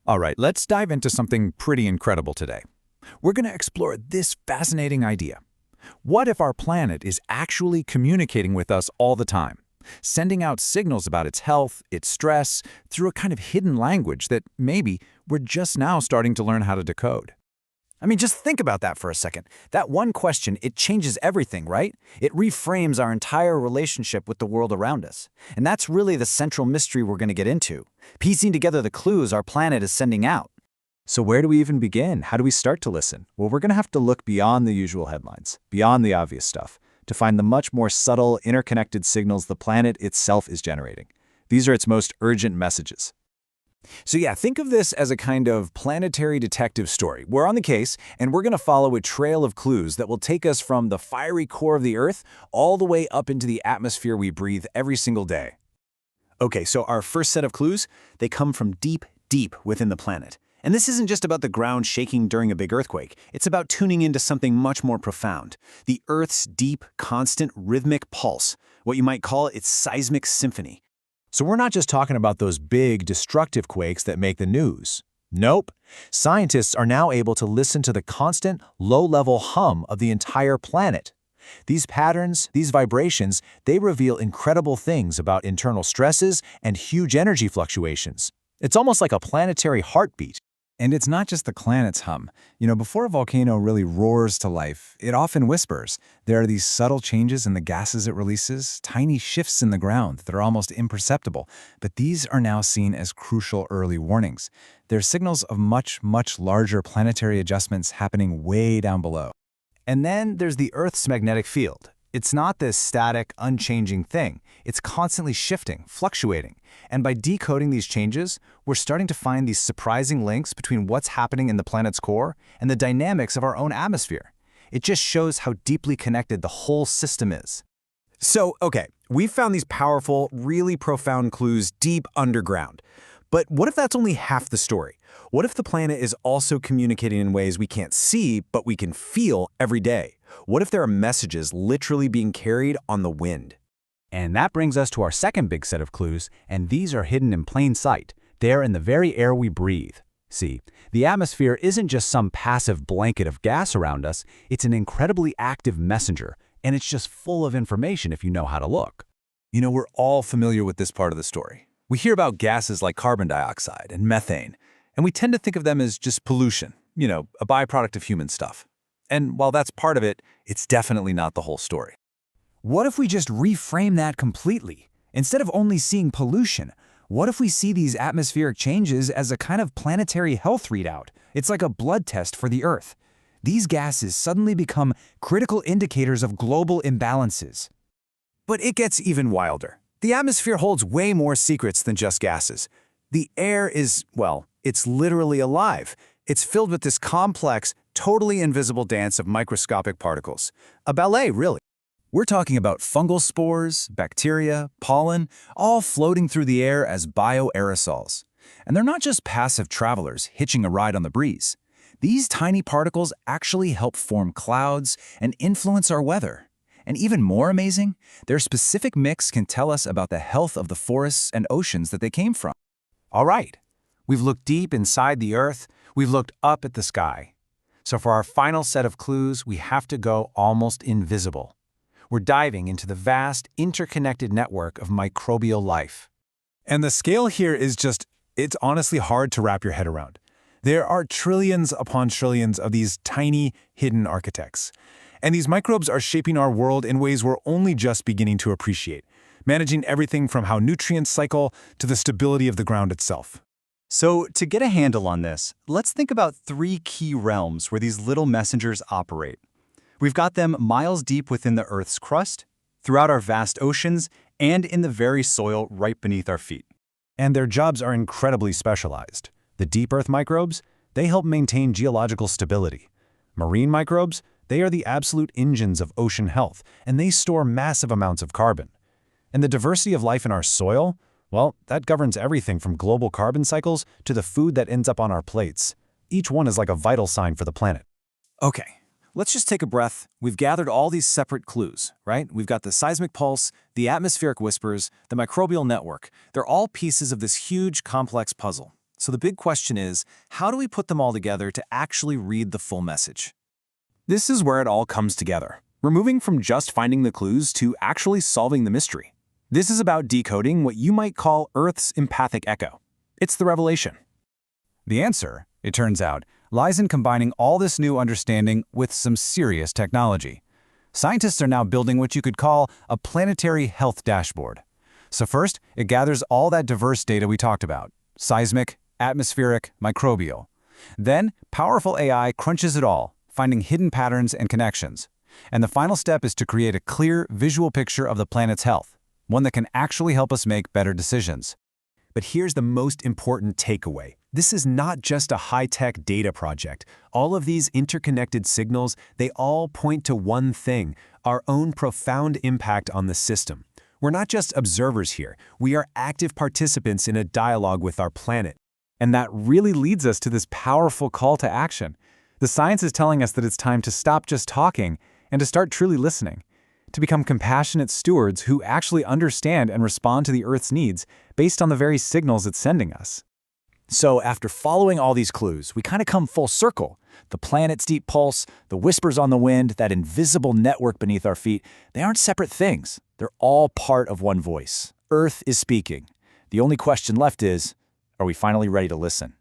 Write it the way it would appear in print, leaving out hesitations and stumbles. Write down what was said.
All right, let's dive into something pretty incredible today. We're going to explore this fascinating idea. What if our planet is actually communicating with us all the time, sending out signals about its health, its stress, through a kind of hidden language that maybe we're just now starting to learn how to decode? I mean, just think about that for a second. That one question, it changes everything, right? It reframes our entire relationship with the world around us. And that's really the central mystery we're going to get into, piecing together the clues our planet is sending out. So where do we even begin? How do we start to listen? Well, we're going to have to look beyond the usual headlines, beyond the obvious stuff, to find the much more subtle, interconnected signals the planet itself is generating. These are its most urgent messages. So yeah, think of this as a kind of planetary detective story. We're on the case, and we're going to follow a trail of clues that will take us from the fiery core of the Earth all the way up into the atmosphere we breathe every single day. Okay, so our first set of clues, they come from deep, deep within the planet. And this isn't just about the ground shaking during a big earthquake. It's about tuning into something much more profound. The Earth's deep, constant, rhythmic pulse, what you might call its seismic symphony. So we're not just talking about those big, destructive quakes that make the news. Nope. Scientists are now able to listen to the constant, low-level hum of the entire planet. These patterns, these vibrations, they reveal incredible things about internal stresses and huge energy fluctuations. It's almost like a planetary heartbeat. And it's not just the planet's hum. Before a volcano really roars to life, it often whispers. There are these subtle changes in the gases it releases, tiny shifts in the ground that are almost imperceptible. But these are now seen as crucial early warnings. They're signals of much, much larger planetary adjustments happening way down below. And then there's the Earth's magnetic field. It's not this static, unchanging thing. It's constantly shifting, fluctuating. And by decoding these changes, we're starting to find these surprising links between what's happening in the planet's core and the dynamics of our own atmosphere. It just shows how deeply connected the whole system is. So, okay, we've found these powerful, really profound clues deep underground. But what if that's only half the story? What if the planet is also communicating in ways we can't see, but we can feel every day? What if there are messages literally being carried on the wind? And that brings us to our second big set of clues, and these are hidden in plain sight. They're in the very air we breathe. See, the atmosphere isn't just some passive blanket of gas around us, it's an incredibly active messenger, and it's just full of information if you know how to look. We're all familiar with this part of the story. We hear about gases like carbon dioxide and methane, and we tend to think of them as just pollution, a byproduct of human stuff. And while that's part of it, it's definitely not the whole story. What if we just reframe that completely? Instead of only seeing pollution, what if we see these atmospheric changes as a kind of planetary health readout? It's like a blood test for the Earth. These gases suddenly become critical indicators of global imbalances. But it gets even wilder. The atmosphere holds way more secrets than just gases. The air is, well, it's literally alive. It's filled with this complex, totally invisible dance of microscopic particles. A ballet, really. We're talking about fungal spores, bacteria, pollen, all floating through the air as bioaerosols. And they're not just passive travelers hitching a ride on the breeze. These tiny particles actually help form clouds and influence our weather. And even more amazing, their specific mix can tell us about the health of the forests and oceans that they came from. All right, we've looked deep inside the Earth, we've looked up at the sky. So for our final set of clues, we have to go almost invisible. We're diving into the vast, interconnected network of microbial life. And the scale here is it's honestly hard to wrap your head around. There are trillions upon trillions of these tiny, hidden architects. And these microbes are shaping our world in ways we're only just beginning to appreciate, managing everything from how nutrients cycle to the stability of the ground itself. So to get a handle on this, let's think about three key realms where these little messengers operate. We've got them miles deep within the Earth's crust, throughout our vast oceans, and in the very soil right beneath our feet. And their jobs are incredibly specialized. The deep Earth microbes, they help maintain geological stability. Marine microbes, they are the absolute engines of ocean health, and they store massive amounts of carbon. And the diversity of life in our soil, well, that governs everything from global carbon cycles to the food that ends up on our plates. Each one is like a vital sign for the planet. Okay, let's just take a breath. We've gathered all these separate clues, right? We've got the seismic pulse, the atmospheric whispers, the microbial network. They're all pieces of this huge, complex puzzle. So the big question is, how do we put them all together to actually read the full message? This is where it all comes together. We're moving from just finding the clues to actually solving the mystery. This is about decoding what you might call Earth's empathic echo. It's the revelation. The answer, it turns out, lies in combining all this new understanding with some serious technology. Scientists are now building what you could call a planetary health dashboard. So first, it gathers all that diverse data we talked about: seismic, atmospheric, microbial. Then, powerful AI crunches it all, finding hidden patterns and connections. And the final step is to create a clear, visual picture of the planet's health, one that can actually help us make better decisions. But here's the most important takeaway. This is not just a high-tech data project. All of these interconnected signals, they all point to one thing: our own profound impact on the system. We're not just observers here. We are active participants in a dialogue with our planet. And that really leads us to this powerful call to action. The science is telling us that it's time to stop just talking and to start truly listening, to become compassionate stewards who actually understand and respond to the Earth's needs based on the very signals it's sending us. So after following all these clues, we kind of come full circle. The planet's deep pulse, the whispers on the wind, that invisible network beneath our feet, they aren't separate things. They're all part of one voice. Earth is speaking. The only question left is, are we finally ready to listen?